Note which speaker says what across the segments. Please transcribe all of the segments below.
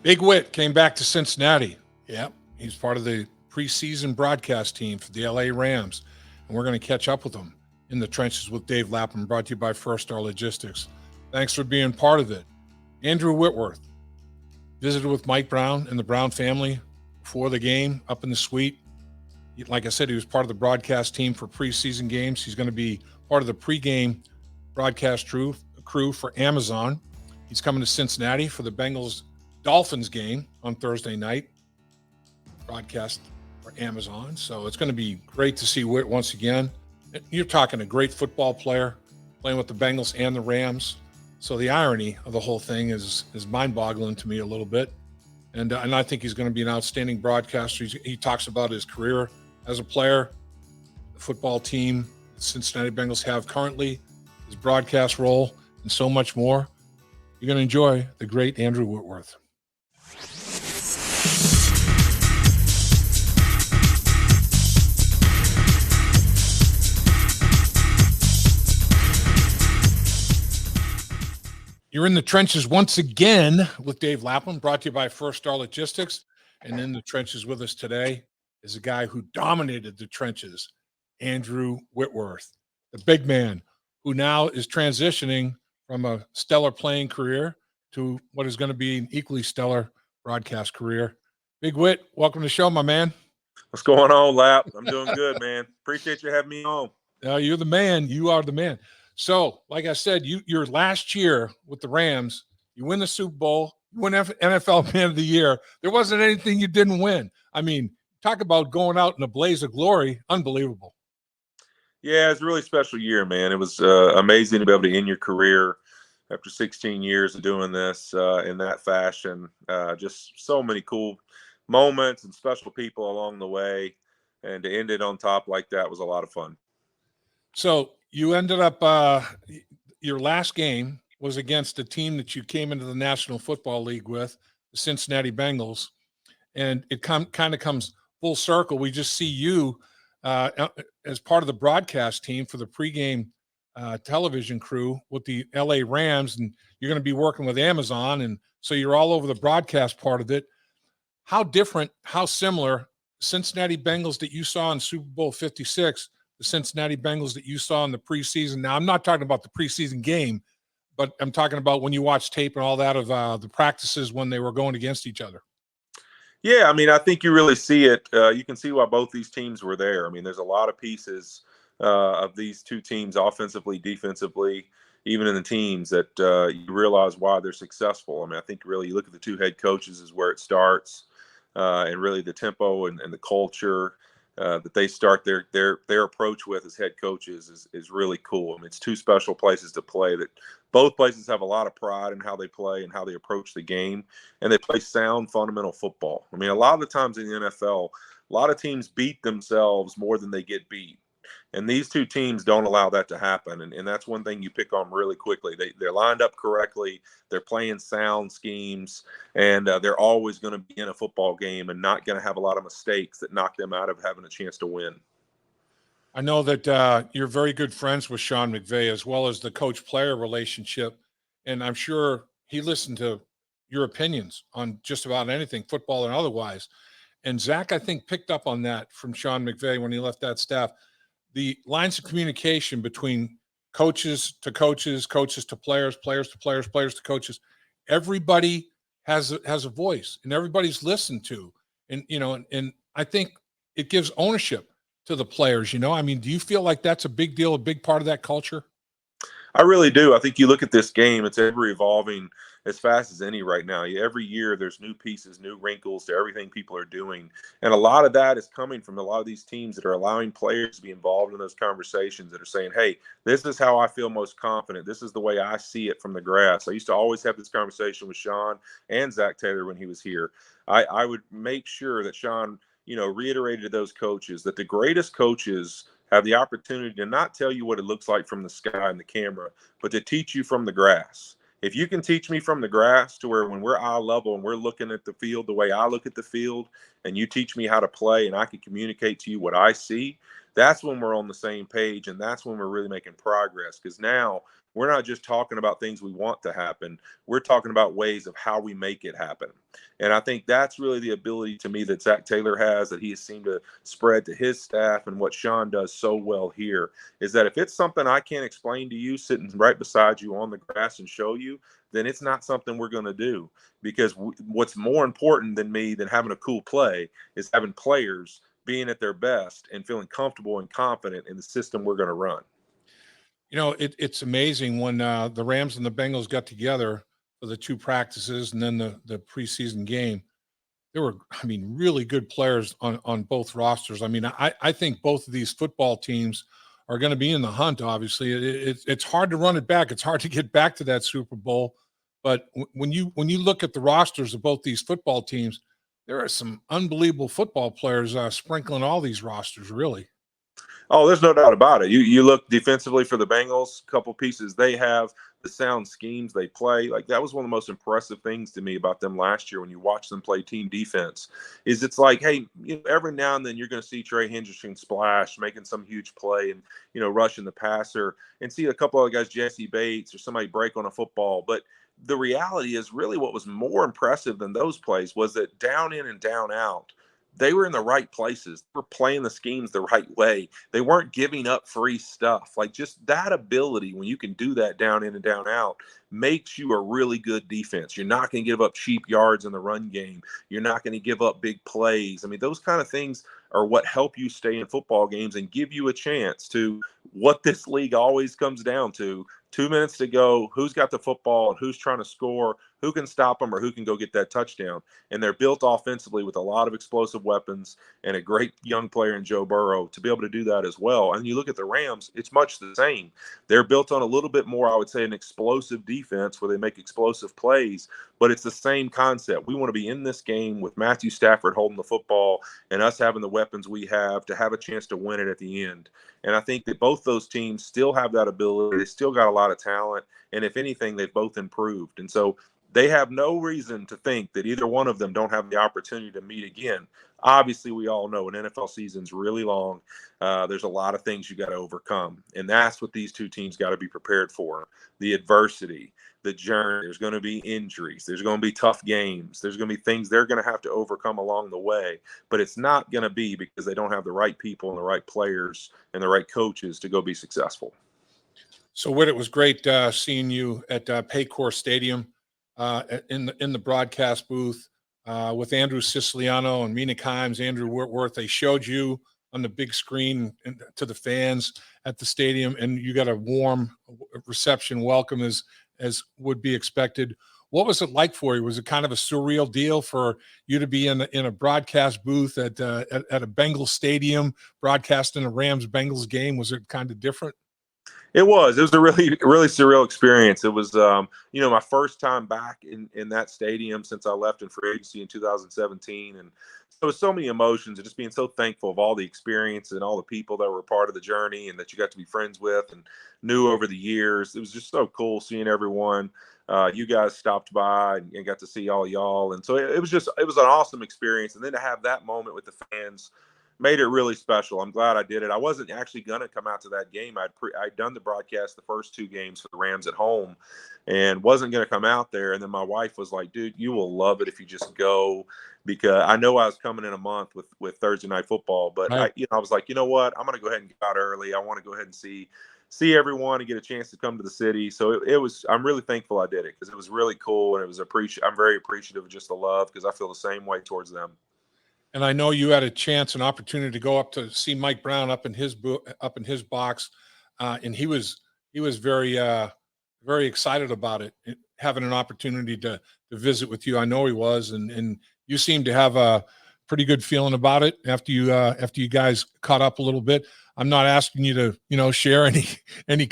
Speaker 1: Big Whit came back to Cincinnati. Yep, he's part of the preseason broadcast team for the LA Rams, and we're going to catch up with him in the trenches with Dave Lapham, brought to you by First Star Logistics. Thanks for being part of it. Andrew Whitworth visited with Mike Brown and the Brown family before the game up in the suite. Like I said, he was part of the broadcast team for preseason games. He's going to be part of the pregame broadcast crew for Amazon. He's coming to Cincinnati for the Bengals Dolphins game on Thursday night, broadcast for Amazon. So it's going to be great to see Whit once again. You're talking a great football player playing with the Bengals and the Rams. So the irony of the whole thing is mind-boggling to me a little bit. And I think he's going to be an outstanding broadcaster. He talks about his career as a player, the football team the Cincinnati Bengals have currently, his broadcast role, and so much more. You're going to enjoy the great Andrew Whitworth. You're in the trenches once again with Dave Lapham, brought to you by First Star Logistics. And in the trenches with us today is a guy who dominated the trenches, Andrew Whitworth, the big man who now is transitioning from a stellar playing career to what is going to be an equally stellar broadcast career. Big Whit, welcome to the show, my man.
Speaker 2: What's going on, Lap? I'm doing good, man. Appreciate you having me on.
Speaker 1: You're the man. You are the man. So, like I said, your last year with the Rams, you win the Super Bowl, you win NFL Man of the Year. There wasn't anything you didn't win. I mean, talk about going out in a blaze of glory. Unbelievable.
Speaker 2: Yeah, it's a really special year, man. It was amazing to be able to end your career after 16 years of doing this in that fashion. Just so many cool moments and special people along the way. And to end it on top like that was a lot of fun.
Speaker 1: So you ended up your last game was against a team that you came into the National Football League with, the Cincinnati Bengals, and it kind of comes full circle. We just see you as part of the broadcast team for the pregame television crew with the LA Rams, and you're going to be working with Amazon, and so you're all over the broadcast part of it. How different, how similar Cincinnati Bengals that you saw in Super Bowl 56, the Cincinnati Bengals that you saw in the preseason. Now, I'm not talking about the preseason game, but I'm talking about when you watch tape and all that of the practices when they were going against each other.
Speaker 2: Yeah, I mean, I think you really see it. You can see why both these teams were there. I mean, there's a lot of pieces of these two teams, offensively, defensively, even in the teams, that you realize why they're successful. I mean, I think really you look at the two head coaches is where it starts, and really the tempo and the culture that they start their approach with as head coaches is really cool. I mean, it's two special places to play that both places have a lot of pride in how they play and how they approach the game, and they play sound fundamental football. I mean, a lot of the times in the NFL, a lot of teams beat themselves more than they get beat. And these two teams don't allow that to happen. And that's one thing you pick on really quickly. They're lined up correctly. They're playing sound schemes. And they're always going to be in a football game and not going to have a lot of mistakes that knock them out of having a chance to win.
Speaker 1: I know that you're very good friends with Sean McVay, as well as the coach-player relationship. And I'm sure he listened to your opinions on just about anything, football and otherwise. And Zach, I think, picked up on that from Sean McVay when he left that staff. The lines of communication between coaches to coaches, coaches to players, players to players, players to coaches, everybody has a voice and everybody's listened to. And, and I think it gives ownership to the players, I mean, do you feel like that's a big deal, a big part of that culture?
Speaker 2: I really do. I think you look at this game, it's ever evolving as fast as any right now. Every year there's new pieces, new wrinkles to everything people are doing. And a lot of that is coming from a lot of these teams that are allowing players to be involved in those conversations, that are saying, hey, this is how I feel most confident. This is the way I see it from the grass. I used to always have this conversation with Sean and Zach Taylor when he was here. I would make sure that Sean, reiterated to those coaches that the greatest coaches have the opportunity to not tell you what it looks like from the sky and the camera, but to teach you from the grass. If you can teach me from the grass to where when we're eye level and we're looking at the field the way I look at the field, and you teach me how to play and I can communicate to you what I see, that's when we're on the same page, and that's when we're really making progress. Because now we're not just talking about things we want to happen. We're talking about ways of how we make it happen. And I think that's really the ability to me that Zach Taylor has, that he has seemed to spread to his staff, and what Sean does so well here is that if it's something I can't explain to you sitting right beside you on the grass and show you, then it's not something we're going to do. Because what's more important than me than having a cool play is having players being at their best and feeling comfortable and confident in the system we're going to run.
Speaker 1: It's amazing when the Rams and the Bengals got together for the two practices and then the preseason game. There were, really good players on both rosters. I think both of these football teams are going to be in the hunt. Obviously, it's hard to run it back. It's hard to get back to that Super Bowl. But when you look at the rosters of both these football teams, there are some unbelievable football players sprinkling all these rosters. Really.
Speaker 2: Oh, there's no doubt about it. You look defensively for the Bengals, a couple pieces they have, the sound schemes they play. Like, that was one of the most impressive things to me about them last year when you watch them play team defense, is it's like, hey, every now and then you're going to see Trey Hendrickson splash, making some huge play and, rushing the passer, and see a couple other guys, Jesse Bates or somebody break on a football. But the reality is really what was more impressive than those plays was that down in and down out, they were in the right places. They were playing the schemes the right way. They weren't giving up free stuff. Like, just that ability, when you can do that down in and down out, makes you a really good defense. You're not going to give up cheap yards in the run game. You're not going to give up big plays. Those kind of things are what help you stay in football games and give you a chance to what this league always comes down to. 2 minutes to go, who's got the football and who's trying to score, who can stop them or who can go get that touchdown. And they're built offensively with a lot of explosive weapons and a great young player in Joe Burrow to be able to do that as well. And you look at the Rams, it's much the same. They're built on a little bit more, I would say, an explosive defense where they make explosive plays, but it's the same concept. We want to be in this game with Matthew Stafford holding the football and us having the weapons we have to have a chance to win it at the end. And I think that both those teams still have that ability. They still got a lot of talent. And if anything, they've both improved. And so they have no reason to think that either one of them don't have the opportunity to meet again. Obviously, we all know an NFL season's really long. There's a lot of things you got to overcome. And that's what these two teams got to be prepared for. The adversity, the journey. There's going to be injuries. There's going to be tough games. There's going to be things they're going to have to overcome along the way. But it's not going to be because they don't have the right people and the right players and the right coaches to go be successful.
Speaker 1: So, Whit, it was great seeing you at Paycor Stadium in the broadcast booth with Andrew Siciliano and Mina Kimes, Andrew Whitworth. They showed you on the big screen to the fans at the stadium, and you got a warm reception, welcome as would be expected. What was it like for you? Was it kind of a surreal deal for you to be in a broadcast booth at a Bengals stadium broadcasting a Rams Bengals game? Was it kind of different?
Speaker 2: It was a really, really surreal experience. It was, my first time back in that stadium since I left in free agency in 2017. And so, so many emotions and just being so thankful of all the experience and all the people that were a part of the journey and that you got to be friends with and knew over the years. It was just so cool seeing everyone. You guys stopped by and got to see all y'all. And so it was an awesome experience. And then to have that moment with the fans made it really special. I'm glad I did it. I wasn't actually going to come out to that game. I'd done the broadcast the first two games for the Rams at home and wasn't going to come out there. And then my wife was like, dude, you will love it if you just go, because I know I was coming in a month with Thursday Night Football. But
Speaker 1: Right.
Speaker 2: I was like, you know what? I'm going to go ahead and get out early. I want to go ahead and see everyone and get a chance to come to the city. So I'm really thankful I did it because it was really cool. And I'm very appreciative of just the love because I feel the same way towards them.
Speaker 1: And I know you had an opportunity to go up to see Mike Brown up in his box, and he was very very excited about it, having an opportunity to visit with you. I know he was, and you seemed to have a pretty good feeling about it after you guys caught up a little bit. I'm not asking you to share any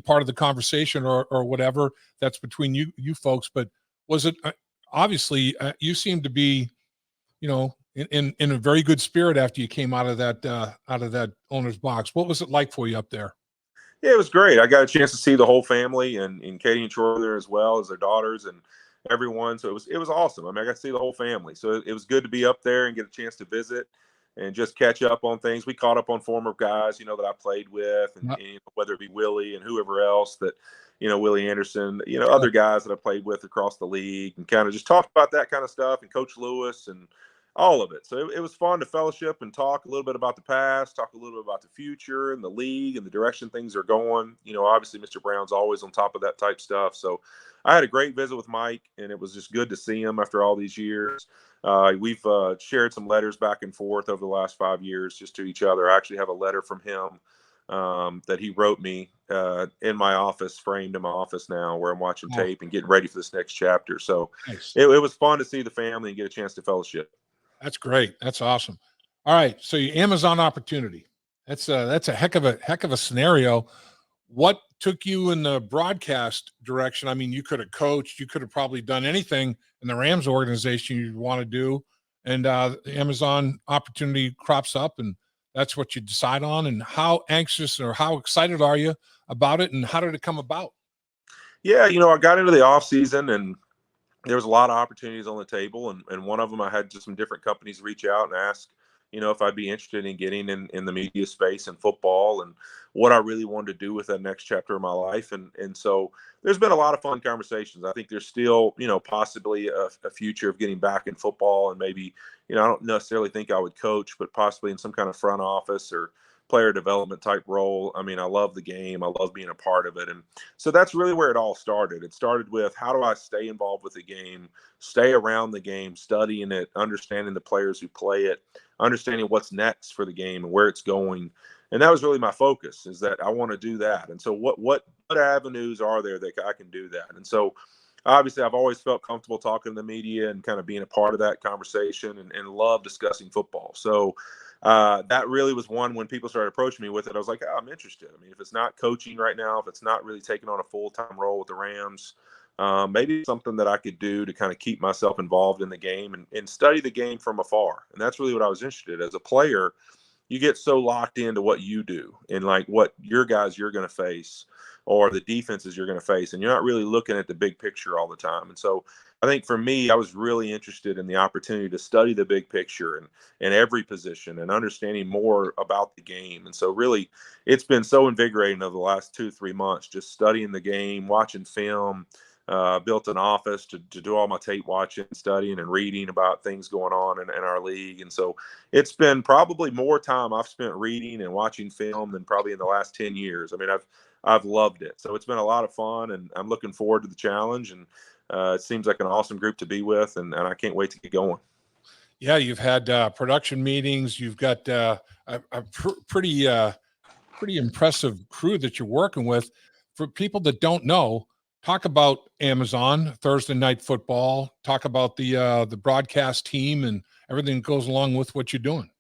Speaker 1: part of the conversation or whatever that's between you folks, but was it obviously you seemed to be in a very good spirit after you came out of that owner's box. What was it like for you up there?
Speaker 2: Yeah, it was great. I got a chance to see the whole family and Katie and Troy there as well as their daughters and everyone. So it was awesome. I got to see the whole family. So it was good to be up there and get a chance to visit. and just catch up on things. We caught up on former guys, that I played with, and,
Speaker 1: Yep.
Speaker 2: whether it be Willie and whoever else that, Willie Anderson,
Speaker 1: Sure.
Speaker 2: other guys that I played with across the league, and kind of just talked about that kind of stuff, and Coach Lewis and all of it. So it was fun to fellowship and talk a little bit about the past, talk a little bit about the future and the league and the direction things are going. Obviously Mr. Brown's always on top of that type stuff. So I had a great visit with Mike, and it was just good to see him after all these years. We've shared some letters back and forth over the last 5 years just to each other. I actually have a letter from him that he wrote me in my office, framed in my office now, where I'm watching tape and getting ready for this next chapter. So
Speaker 1: Nice.
Speaker 2: it was fun to see the family and get a chance to fellowship.
Speaker 1: That's great. That's awesome. All right. So your Amazon opportunity. That's a heck of a scenario. What took you in the broadcast direction? I mean, you could have coached, you could have probably done anything in the Rams organization you'd want to do. And the Amazon opportunity crops up, and that's what you decide on. And how anxious or how excited are you about it? And how did it come about?
Speaker 2: Yeah, I got into the off season, and there was a lot of opportunities on the table, and one of them I had just some different companies reach out and ask, if I'd be interested in getting in the media space and football, and what I really wanted to do with that next chapter of my life. And so there's been a lot of fun conversations. I think there's still, possibly a future of getting back in football, and maybe, I don't necessarily think I would coach, but possibly in some kind of front office or player development type role. I mean, I love the game. I love being a part of it. And so that's really where it all started. It started with, how do I stay involved with the game, stay around the game, studying it, understanding the players who play it, understanding what's next for the game and where it's going. And that was really my focus, is that I want to do that. And so what avenues are there that I can do that? And so obviously I've always felt comfortable talking to the media and kind of being a part of that conversation, and love discussing football. So that really was one, when people started approaching me with it, I was like, oh, I'm interested. I mean, if it's not coaching right now, if it's not really taking on a full-time role with the Rams, maybe it's something that I could do to kind of keep myself involved in the game and study the game from afar. And that's really what I was interested in. As a player, you get so locked into what you do and like what your guys you're going to face, or the defenses you're going to face, and you're not really looking at the big picture all the time. And so I think for me, I was really interested in the opportunity to study the big picture and every position, and understanding more about the game. And so really, it's been so invigorating over the last 2-3 months, just studying the game, watching film. Built an office to do all my tape watching, studying, and reading about things going on in our league. And so it's been probably more time I've spent reading and watching film than probably in the last 10 years. I mean, I've loved it. So it's been a lot of fun, and I'm looking forward to the challenge. And it seems like an awesome group to be with, and I can't wait to get going.
Speaker 1: Yeah, you've had production meetings. You've got pretty impressive crew that you're working with. For people that don't know, talk about Amazon Thursday Night Football. Talk about the broadcast team and everything that goes along with what you're doing.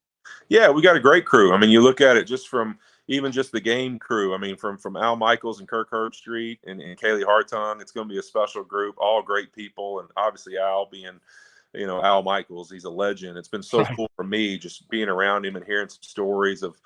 Speaker 2: Yeah, we got a great crew. I mean, you look at it just from even just the game crew. I mean, from Al Michaels and Kirk Herbstreit and Kaylee Hartung, it's going to be a special group, all great people. And obviously Al being, Al Michaels, he's a legend. It's been so cool for me just being around him and hearing some stories of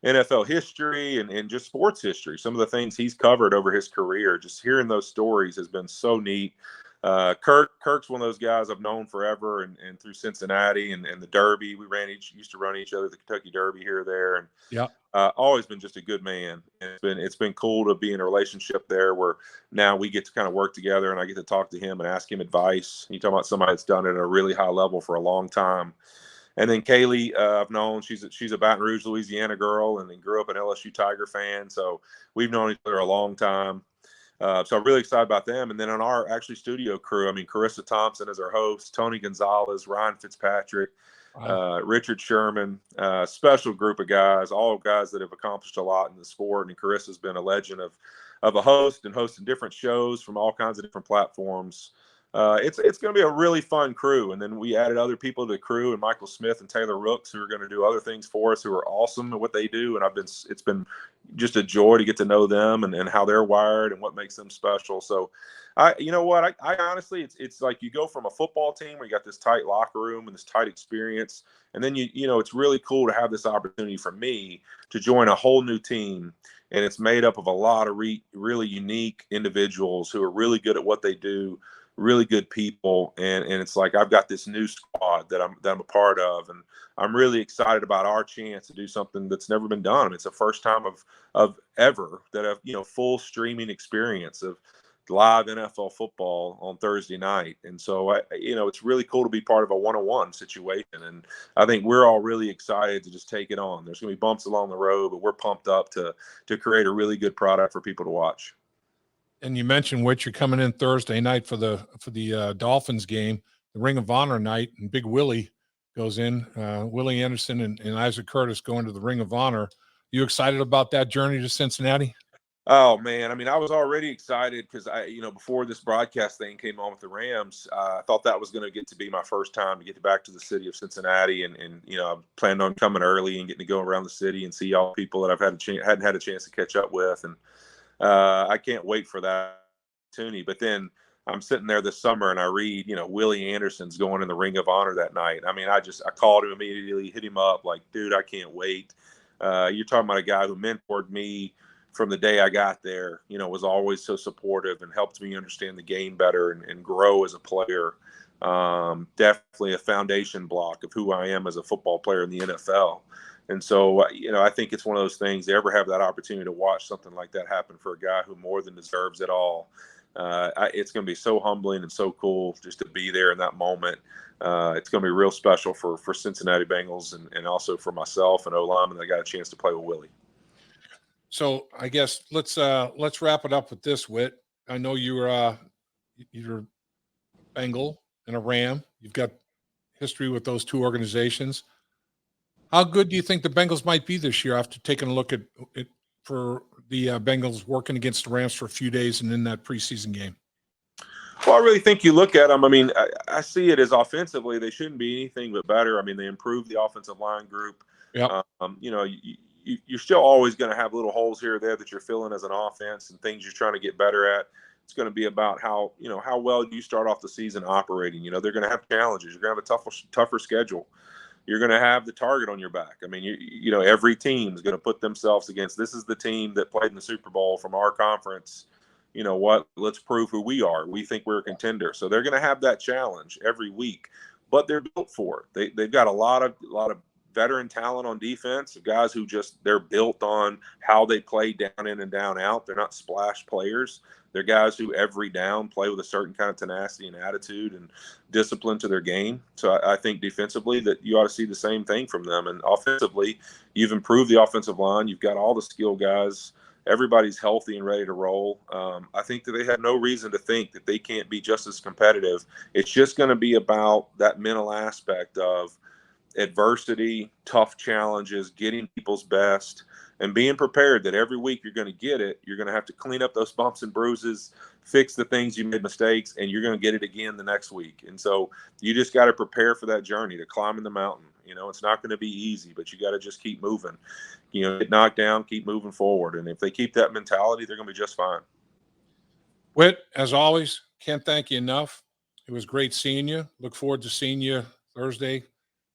Speaker 2: NFL history and just sports history. Some of the things he's covered over his career, just hearing those stories has been so neat. Kirk's one of those guys I've known forever, and through Cincinnati and the Derby, we used to run each other, the Kentucky Derby here or there, and
Speaker 1: yeah,
Speaker 2: always been just a good man. And it's been cool to be in a relationship there where now we get to kind of work together, and I get to talk to him and ask him advice. You talk about somebody that's done it at a really high level for a long time. And then Kaylee, I've known, she's a Baton Rouge, Louisiana girl, and then grew up an LSU Tiger fan. So we've known each other a long time. So I'm really excited about them. And then on our actually studio crew, I mean, Carissa Thompson is our host, Tony Gonzalez, Ryan Fitzpatrick, Richard Sherman, special group of guys, all guys that have accomplished a lot in the sport. And Carissa's been a legend of a host and hosting different shows from all kinds of different platforms. It's going to be a really fun crew. And then we added other people to the crew, and Michael Smith and Taylor Rooks, who are going to do other things for us, who are awesome at what they do. And it's been just a joy to get to know them and how they're wired and what makes them special. So I honestly, it's like you go from a football team where you got this tight locker room and this tight experience. And then it's really cool to have this opportunity for me to join a whole new team. And it's made up of a lot of really unique individuals who are really good at what they do, really good people, and it's like I've got this new squad that I'm a part of, and I'm really excited about our chance to do something that's never been done. It's the first time of ever that I've full streaming experience of live NFL football on Thursday night. And so it's really cool to be part of a one-on-one situation. And I think we're all really excited to just take it on. There's going to be bumps along the road, but we're pumped up to create a really good product for people to watch.
Speaker 1: And you mentioned Whit, you're coming in Thursday night for the Dolphins game, the Ring of Honor night, and Big Willie goes in. Willie Anderson and Isaac Curtis going to the Ring of Honor. You excited about that journey to Cincinnati?
Speaker 2: Oh man, I mean, I was already excited because before this broadcast thing came on with the Rams, I thought that was going to get to be my first time to get back to the city of Cincinnati, and I planned on coming early and getting to go around the city and see all the people that I've hadn't had a chance to catch up with, and I can't wait for that opportunity. But then I'm sitting there this summer and I read, Willie Anderson's going in the Ring of Honor that night. I mean, I called him immediately, hit him up, like, dude, I can't wait. You're talking about a guy who mentored me from the day I got there, was always so supportive and helped me understand the game better and grow as a player. Definitely a foundation block of who I am as a football player in the NFL. And so, I think it's one of those things, to ever have that opportunity to watch something like that happen for a guy who more than deserves it all. It's going to be so humbling and so cool just to be there in that moment. It's going to be real special for Cincinnati Bengals and also for myself and O-lineman that I got a chance to play with Willie.
Speaker 1: So I guess let's wrap it up with this, Whit. I know you're a Bengal and a Ram. You've got history with those two organizations. How good do you think the Bengals might be this year after taking a look at it for the Bengals working against the Rams for a few days and in that preseason game?
Speaker 2: Well, I really think you look at them. I mean, I see it as offensively, they shouldn't be anything but better. I mean, they improved the offensive line group.
Speaker 1: Yeah.
Speaker 2: You're still always going to have little holes here or there that you're filling as an offense and things you're trying to get better at. It's going to be about how well you start off the season operating. They're going to have challenges. You're going to have a tougher schedule. You're going to have the target on your back. I mean, every team is going to put themselves against, this is the team that played in the Super Bowl from our conference. You know what? Let's prove who we are. We think we're a contender. So they're going to have that challenge every week, but they're built for it. They've got a lot of veteran talent on defense, guys who they're built on how they play down in and down out. They're not splash players. They're guys who every down play with a certain kind of tenacity and attitude and discipline to their game. So I think defensively that you ought to see the same thing from them. And offensively, you've improved the offensive line. You've got all the skill guys. Everybody's healthy and ready to roll. I think that they have no reason to think that they can't be just as competitive. It's just going to be about that mental aspect of adversity, tough challenges, getting people's best, and being prepared that every week you're going to get it. You're going to have to clean up those bumps and bruises, fix the things you made mistakes, and you're going to get it again the next week. And so you just got to prepare for that journey to climbing the mountain. It's not going to be easy, but you got to just keep moving. Get knocked down, keep moving forward. And if they keep that mentality, they're going to be just fine.
Speaker 1: Whit, as always, can't thank you enough. It was great seeing you. Look forward to seeing you Thursday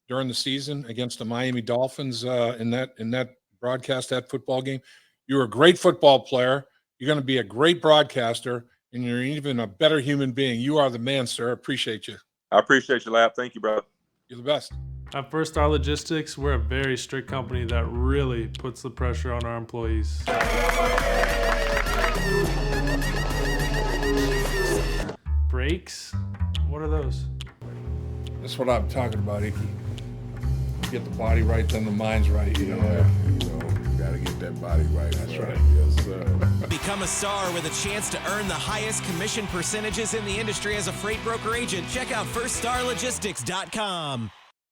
Speaker 1: during the season against the Miami Dolphins in that broadcast, that football game. You're a great football player. You're going to be a great broadcaster, and you're even a better human being. You are the man, sir. Appreciate you.
Speaker 2: I appreciate you, Lap. Thank you, brother.
Speaker 1: You're the best.
Speaker 3: At First Star Logistics, we're a very strict company that really puts the pressure on our employees. Breaks? What are those?
Speaker 1: That's what I'm talking about, Icky. Get the body right, then the mind's right.
Speaker 4: Gotta get that body right.
Speaker 1: That's right.
Speaker 4: Yes, sir.
Speaker 5: Become a star with a chance to earn the highest commission percentages in the industry as a freight broker agent. Check out firststarlogistics.com.